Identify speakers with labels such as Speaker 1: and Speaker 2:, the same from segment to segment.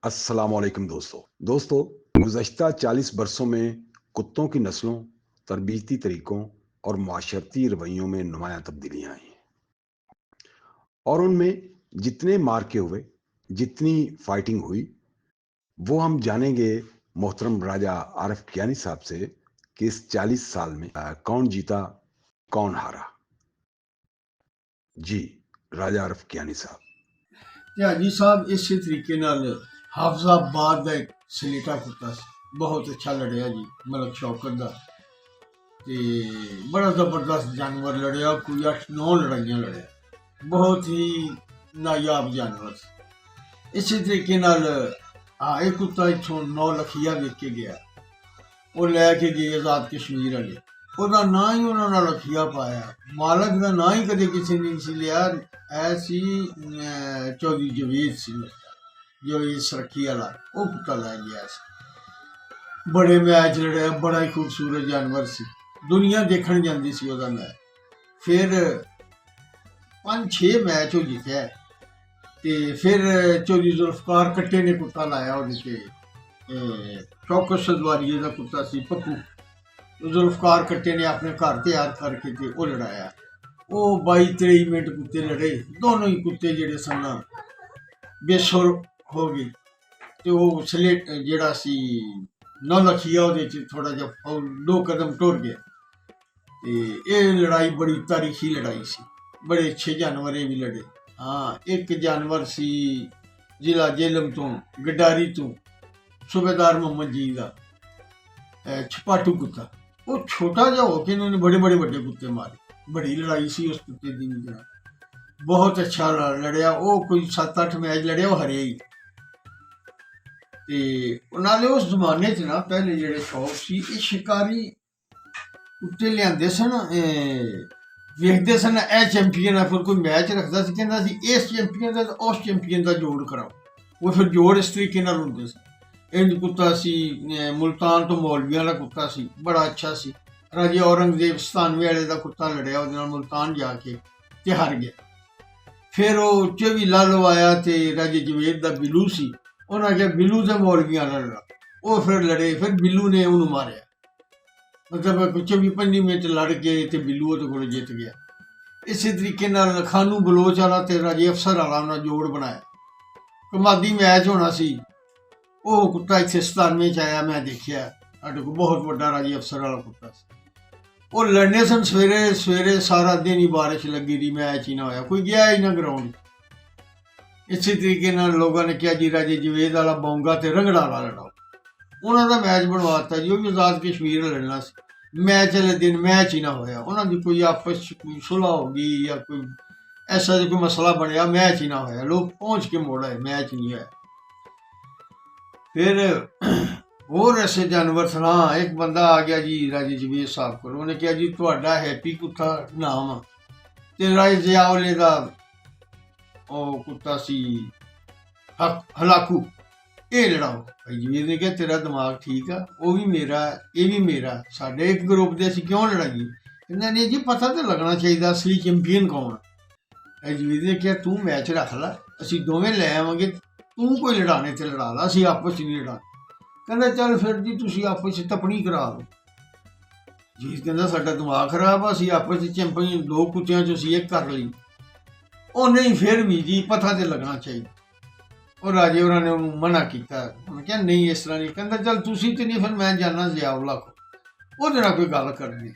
Speaker 1: अस्सलामुअलैकुम दोस्तों। गुज़श्ता 40 बरसों में कुत्तों की नस्लों, तरबियती तरीकों और माशरती रवैयों में नुमायाँ तब्दीलियाँ आई हैं और उनमें जितने मार्के हुए, जितनी फाइटिंग हुई, वो हम जानेंगे मोहतरम राजा आरिफ कियानी साहब से कि इस 40 साल में कौन जीता, कौन हारा? जी, राजा आरिफ कियानी साहब।
Speaker 2: ਤੇ ਹਾਜੀ ਸਾਹਿਬ ਇਸੇ ਤਰੀਕੇ ਨਾਲ ਹਾਫਜ਼ਾਬਾਦ ਦਾ ਇੱਕ ਸਲੇਟਾ ਕੁੱਤਾ ਸੀ, ਬਹੁਤ ਅੱਛਾ ਲੜਿਆ ਜੀ ਮਲਕ ਸ਼ੌਕਤ ਦਾ। ਤੇ ਬੜਾ ਜ਼ਬਰਦਸਤ ਜਾਨਵਰ ਲੜਿਆ, ਕੋਈ 8-9 ਲੜਾਈਆਂ ਲੜਿਆ, ਬਹੁਤ ਹੀ ਨਾਯਾਬ ਜਾਨਵਰ ਸੀ। ਇਸੇ ਤਰੀਕੇ ਨਾਲ ਇਹ ਕੁੱਤਾ ਇੱਥੋਂ 9 ਲੱਖੀਆ ਵੇਚ ਕੇ ਗਿਆ, ਉਹ ਲੈ ਕੇ ਗਏ ਆਜ਼ਾਦ ਕਸ਼ਮੀਰ ਵਾਲੇ। ਉਹਦਾ ਨਾਂ ਹੀ ਉਹਨਾਂ ਨਾਲ ਰੱਖਿਆ ਪਾਇਆ, ਮਾਲਕ ਦਾ ਨਾਂ ਹੀ ਕਦੇ ਕਿਸੇ ਨੇ ਨਹੀਂ ਸੀ ਲਿਆ। ਐਸੀ ਚੌਧਰੀ ਜਵੇਦ ਸੀ ਜੋ ਇਸ ਰੱਖੀ ਵਾਲਾ, ਉਹ ਕੁੱਤਾ ਲੈ ਗਿਆ ਸੀ। ਬੜੇ ਮੈਚ ਲੜਿਆ, ਬੜਾ ਹੀ ਖੂਬਸੂਰਤ ਜਾਨਵਰ ਸੀ, ਦੁਨੀਆ ਦੇਖਣ ਜਾਂਦੀ ਸੀ ਉਹਦਾ ਮੈਚ। ਫਿਰ 5-6 ਮੈਚ ਉਹ ਜਿੱਤਿਆ। ਤੇ ਫਿਰ ਚੌਧਰੀ ਜ਼ੁਲਫਕਾਰ ਕੱਟੇ ਨੇ ਕੁੱਤਾ ਲਾਇਆ ਉਹਦੇ ਤੇ, ਸ਼ੌਕਤ ਸਦਵਾਰੀਏ ਦਾ ਕੁੱਤਾ ਸੀ ਪੱਪੂ। ਜ਼ੁਲਫਕਾਰ ਕੱਟੇ ਨੇ ਆਪਣੇ ਘਰ ਤਿਆਰ ਕਰਕੇ ਤੇ ਉਹ ਲੜਾਇਆ। ਉਹ 22-23 ਮਿੰਟ ਕੁੱਤੇ ਲੜੇ, ਦੋਨੋਂ ਹੀ ਕੁੱਤੇ ਜਿਹੜੇ ਸਨ ਬੇਸੁਰ ਹੋ ਗਏ। ਤੇ ਉਹ ਸਲੇਟ ਜਿਹੜਾ ਸੀ 9 ਲੱਖੀਆ, ਉਹਦੇ 'ਚ ਥੋੜਾ ਜਿਹਾ 2 ਕਦਮ ਟੁਰ ਗਿਆ। ਤੇ ਇਹ ਲੜਾਈ ਬੜੀ ਤਾਰੀਖੀ ਲੜਾਈ ਸੀ, ਬੜੇ ਅੱਛੇ ਜਾਨਵਰ ਇਹ ਵੀ ਲੜੇ। ਹਾਂ, ਇੱਕ ਜਾਨਵਰ ਸੀ ਜ਼ਿਲ੍ਹਾ ਜੇਹਲਮ ਤੋਂ, ਗਡਾਰੀ ਤੋਂ, ਸੂਬੇਦਾਰ ਮੁਹੰਮਦ ਜੀ ਦਾ ਛਪਾਟੂ ਕੁੱਤਾ। ਉਹ ਛੋਟਾ ਜਿਹਾ ਹੋ ਕੇ ਇਹਨਾਂ ਨੇ ਬੜੇ ਵੱਡੇ ਕੁੱਤੇ ਮਾਰੇ। ਬੜੀ ਲੜਾਈ ਸੀ ਉਸ ਕੁੱਤੇ ਦੀ ਵੀ ਜਰਾ, ਬਹੁਤ ਅੱਛਾ ਲੜਿਆ। ਉਹ ਕੋਈ 7-8 ਮੈਚ ਲੜਿਆ, ਉਹ ਹਰਿਆ ਹੀ। ਤੇ ਨਾਲੇ ਉਸ ਜ਼ਮਾਨੇ 'ਚ ਨਾ ਪਹਿਲੇ ਜਿਹੜੇ ਸ਼ੌਕ ਸੀ, ਇਹ ਸ਼ਿਕਾਰੀ ਕੁੱਤੇ ਲਿਆਂਦੇ ਸਨ, ਵੇਖਦੇ ਸਨ ਇਹ ਚੈਂਪੀਅਨ ਆ, ਫਿਰ ਕੋਈ ਮੈਚ ਰੱਖਦਾ ਸੀ, ਕਹਿੰਦਾ ਸੀ ਇਸ ਚੈਂਪੀਅਨ ਦਾ ਉਸ ਚੈਂਪੀਅਨ ਦਾ ਜੋੜ ਕਰਾਓ। ਉਹ ਫਿਰ ਜੋੜ ਇਸ ਤਰੀਕੇ ਨਾਲ ਹੁੰਦੇ ਸਨ। ਇੰਜ ਕੁੱਤਾ ਸੀ ਮੁਲਤਾਨ ਤੋਂ ਮੌਲਵੀਆਂ ਦਾ ਕੁੱਤਾ ਸੀ, ਬੜਾ ਅੱਛਾ ਸੀ। ਰਾਜੇ ਔਰੰਗਜ਼ੇਬ 97 ਵਾਲੇ ਦਾ ਕੁੱਤਾ ਲੜਿਆ ਉਹਦੇ ਨਾਲ ਮੁਲਤਾਨ ਜਾ ਕੇ ਤੇ ਹਾਰ ਗਿਆ। ਫਿਰ ਉਹ 24 ਲਾਲੋ ਆਇਆ ਤੇ ਰਾਜੇ ਜਵੇਦ ਦਾ ਬਿੱਲੂ ਸੀ, ਉਹਨਾਂ ਕਿਹਾ ਬਿੱਲੂ ਦੇ ਮੌਲਵੀਆਂ ਨਾਲ ਲੜਾ। ਉਹ ਫਿਰ ਲੜੇ, ਫਿਰ ਬਿੱਲੂ ਨੇ ਉਹਨੂੰ ਮਾਰਿਆ। ਮਤਲਬ 24-25 ਮਿੰਟ ਲੜ ਕੇ ਤੇ ਬਿੱਲੂ ਉਹਦੇ ਕੋਲ ਜਿੱਤ ਗਿਆ। ਇਸੇ ਤਰੀਕੇ ਨਾਲ ਖਾਨੂ ਬਲੋਚ ਵਾਲਾ ਤੇ ਰਾਜੇ ਅਫਸਰ ਵਾਲਾ ਉਹਨਾਂ ਜੋੜ ਬਣਾਇਆ। ਕਮਾਦੀ ਮੈਚ ਹੋਣਾ ਸੀ, ਉਹ ਕੁੱਤਾ ਇੱਥੇ 97 'ਚ ਆਇਆ, ਮੈਂ ਦੇਖਿਆ। ਸਾਡੇ ਕੋਲ ਬਹੁਤ ਵੱਡਾ ਰਾਜੀ ਅਫਸਰ ਵਾਲਾ ਕੁੱਤਾ ਸੀ। ਉਹ ਲੜਨੇ ਸਨ ਸਵੇਰੇ ਸਾਰਾ ਦਿਨ ਹੀ ਬਾਰਿਸ਼ ਲੱਗੀ ਰਹੀ, ਮੈਚ ਹੀ ਨਾ ਹੋਇਆ, ਕੋਈ ਗਿਆ ਹੀ ਨਾ ਗਰਾਊਂਡ। ਇਸੇ ਤਰੀਕੇ ਨਾਲ ਲੋਕਾਂ ਨੇ ਕਿਹਾ ਜੀ ਰਾਜੇ ਜਵੇਦ ਵਾਲਾ ਬੌਂਗਾ ਤੇ ਰੰਗੜਾ ਵਾਲਾ ਲੜਾਓ। ਉਹਨਾਂ ਦਾ ਮੈਚ ਬਣਵਾਤਾ ਜੀ, ਉਹ ਵੀ ਆਜ਼ਾਦ ਕਸ਼ਮੀਰ ਲੜਨਾ ਸੀ। ਮੈਚ ਵਾਲੇ ਦਿਨ ਮੈਚ ਹੀ ਨਾ ਹੋਇਆ, ਉਹਨਾਂ ਦੀ ਕੋਈ ਆਪਸ 'ਚ ਕੋਈ ਸੁਲ੍ਹਾ ਹੋ ਗਈ ਜਾਂ ਕੋਈ ਐਸਾ ਜਿਹਾ ਕੋਈ ਮਸਲਾ ਬਣਿਆ, ਮੈਚ ਹੀ ਨਾ ਹੋਇਆ। ਲੋਕ ਪਹੁੰਚ ਕੇ ਮੋੜ ਆਏ, ਮੈਚ ਨਹੀਂ ਹੋਇਆ। ਫਿਰ ਹੋਰ ਐਸੇ ਜਾਨਵਰ ਸੁਣਾ, ਇੱਕ ਬੰਦਾ ਆ ਗਿਆ ਜੀ ਰਾਜੇ ਜਵੇਦ ਸਾਹਿਬ ਕੋਲ, ਉਹਨੇ ਕਿਹਾ ਜੀ ਤੁਹਾਡਾ ਹੈਪੀ ਕੁੱਤਾ ਨਾਮ ਆ, ਤੇ ਰਾਜੇ ਜ਼ਿਆਉਲੇ ਦਾ ਉਹ ਕੁੱਤਾ ਸੀ ਹਲਾਕੂ, ਇਹ ਲੜਾਓ। ਭਾਈ ਜਵੇਦ ਨੇ ਕਿਹਾ ਤੇਰਾ ਦਿਮਾਗ ਠੀਕ ਆ, ਉਹ ਵੀ ਮੇਰਾ ਇਹ ਵੀ ਮੇਰਾ, ਸਾਡੇ ਇੱਕ ਗਰੁੱਪ ਦੇ, ਅਸੀਂ ਕਿਉਂ ਲੜਾਈਏ? ਕਹਿੰਦਾ ਨਹੀਂ ਜੀ, ਪਤਾ ਤਾਂ ਲੱਗਣਾ ਚਾਹੀਦਾ ਅਸਲੀ ਚੈਂਪੀਅਨ ਕੌਣ। ਭਾਈ ਜਵੇਦ ਨੇ ਕਿਹਾ ਤੂੰ ਮੈਚ ਰੱਖ ਲੈ, ਅਸੀਂ ਦੋਵੇਂ ਲੈ ਆਵਾਂਗੇ, ਤੂੰ ਕੋਈ ਲੜਾਣੇ ਤੇ ਲੜਾ ਲਾ, ਅਸੀਂ ਆਪਸ 'ਚ ਨਹੀਂ ਲੜਾ। ਕਹਿੰਦਾ ਚੱਲ ਫਿਰ ਜੀ ਤੁਸੀਂ ਆਪਸ 'ਚ ਤਪਣੀ ਕਰਾ ਲਓ। ਜੀ ਕਹਿੰਦਾ ਸਾਡਾ ਦਿਮਾਗ ਖਰਾਬ ਆ, ਅਸੀਂ ਆਪਸ 'ਚ ਚੈਂਪੀਅਨ 2 ਕੁੱਤਿਆਂ 'ਚ ਅਸੀਂ ਇੱਕ ਕਰ ਲਈ। ਉਹ ਨਹੀਂ, ਫਿਰ ਵੀ ਜੀ ਪਤਾ ਤੇ ਲੱਗਣਾ ਚਾਹੀਦਾ। ਉਹ ਰਾਜੇ ਹੋਰਾਂ ਨੇ ਉਹਨੂੰ ਮਨਾ ਕੀਤਾ, ਉਹਨੇ ਕਿਹਾ ਨਹੀਂ ਇਸ ਤਰ੍ਹਾਂ ਨਹੀਂ। ਕਹਿੰਦਾ ਚੱਲ ਤੁਸੀਂ ਤੇ ਨਹੀਂ, ਫਿਰ ਮੈਂ ਜਾਣਾ ਜ਼ਿਆਉਲਾ ਕੋਲ, ਉਹਦੇ ਨਾਲ ਕੋਈ ਗੱਲ ਕਰਨੀ।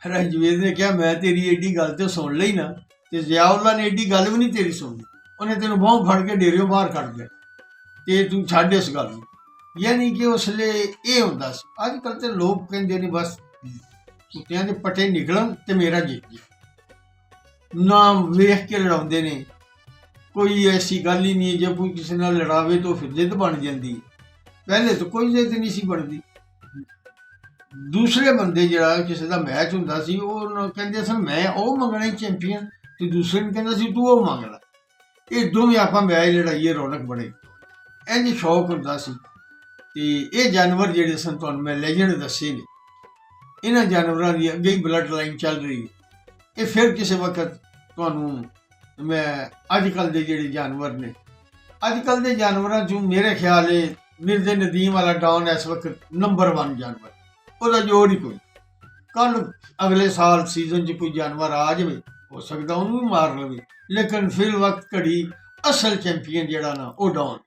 Speaker 2: ਰਾਜੇ ਜਵੇਦ ਨੇ ਕਿਹਾ ਮੈਂ ਤੇਰੀ ਏਡੀ ਗੱਲ ਤੇ ਸੁਣ ਲਈ ਨਾ, ਤੇ ਜ਼ਿਆਉਲਾ ਨੇ ਏਡੀ ਗੱਲ ਵੀ ਨਹੀਂ ਤੇਰੀ ਸੁਣਨੀ, ਉਹਨੇ ਤੈਨੂੰ ਬਾਹੋਂ ਫੜ ਕੇ ਡੇਰਿਓਂ ਬਾਹਰ ਕੱਢ ਦਿਆ ਤੇ ਤੂੰ ਛੱਡ ਇਸ ਗੱਲ ਨੂੰ। ਯਾਨੀ ਕਿ ਉਸ ਵੇਲੇ ਇਹ ਹੁੰਦਾ ਸੀ। ਅੱਜ ਕੱਲ੍ਹ ਤੇ ਲੋਕ ਕਹਿੰਦੇ ਨੇ ਬਸ ਕੁੱਤਿਆਂ ਦੇ ਪੱਟੇ ਨਿਕਲਣ ਤੇ ਮੇਰਾ ਜਿੱਤ ਗਿਆ, ਨਾ ਵੇਖ ਕੇ ਲੜਾਉਂਦੇ ਨੇ। ਕੋਈ ਐਸੀ ਗੱਲ ਹੀ ਨਹੀਂ, ਜੇ ਕੋਈ ਕਿਸੇ ਨਾਲ ਲੜਾਵੇ ਤਾਂ ਫਿਰ ਜਿੱਦ ਬਣ ਜਾਂਦੀ। ਪਹਿਲੇ ਤਾਂ ਕੋਈ ਜਿੱਦ ਨਹੀਂ ਸੀ ਬਣਦੀ। ਦੂਸਰੇ ਬੰਦੇ ਜਿਹੜਾ ਕਿਸੇ ਦਾ ਮੈਚ ਹੁੰਦਾ ਸੀ, ਉਹ ਕਹਿੰਦੇ ਸਨ ਮੈਂ ਉਹ ਮੰਗਣਾ ਹੀ ਚੈਂਪੀਅਨ, ਤੇ ਦੂਸਰੇ ਨੂੰ ਕਹਿੰਦਾ ਸੀ ਤੂੰ ਉਹ ਮੰਗ ਲੈ, ਇਹ ਦੋਵੇਂ ਆਪਾਂ ਮੈਚ ਲੜਾਈਏ, ਰੌਣਕ ਬਣੇ। ਇੰਝ ਸ਼ੌਕ ਹੁੰਦਾ ਸੀ। ਤੇ ਇਹ ਜਾਨਵਰ ਜਿਹੜੇ ਸਨ ਤੁਹਾਨੂੰ ਮੈਂ ਲੈਜੈਂਡ ਦੱਸੇ ਨੇ, ਇਹਨਾਂ ਜਾਨਵਰਾਂ ਦੀ ਅੱਗੇ ਹੀ ਬਲੱਡ ਲਾਈਨ ਚੱਲ ਰਹੀ ਹੈ। ਇਹ ਫਿਰ ਕਿਸੇ ਵਕਤ ਤੁਹਾਨੂੰ ਮੈਂ ਅੱਜ ਕੱਲ੍ਹ ਦੇ ਜਿਹੜੇ ਜਾਨਵਰ ਨੇ ਅੱਜ ਕੱਲ੍ਹ ਦੇ ਜਾਨਵਰਾਂ 'ਚੋਂ ਮੇਰੇ ਖਿਆਲ ਇਹ ਮਿਰਜ਼ੇ ਨਦੀਮ ਵਾਲਾ ਡੌਨ ਇਸ ਵਕਤ ਨੰਬਰ 1 ਜਾਨਵਰ, ਉਹਦਾ ਜੋੜ ਹੀ ਕੋਈ। ਕੱਲ ਅਗਲੇ ਸਾਲ ਸੀਜ਼ਨ 'ਚ ਕੋਈ ਜਾਨਵਰ ਆ ਜਾਵੇ, ਹੋ ਸਕਦਾ ਉਹਨੂੰ ਵੀ ਮਾਰ ਲਵੇ, ਲੇਕਿਨ ਫਿਰ ਵਕਤ ਘੜੀ ਅਸਲ ਚੈਂਪੀਅਨ ਜਿਹੜਾ ਨਾ ਉਹ ਡੌਨ।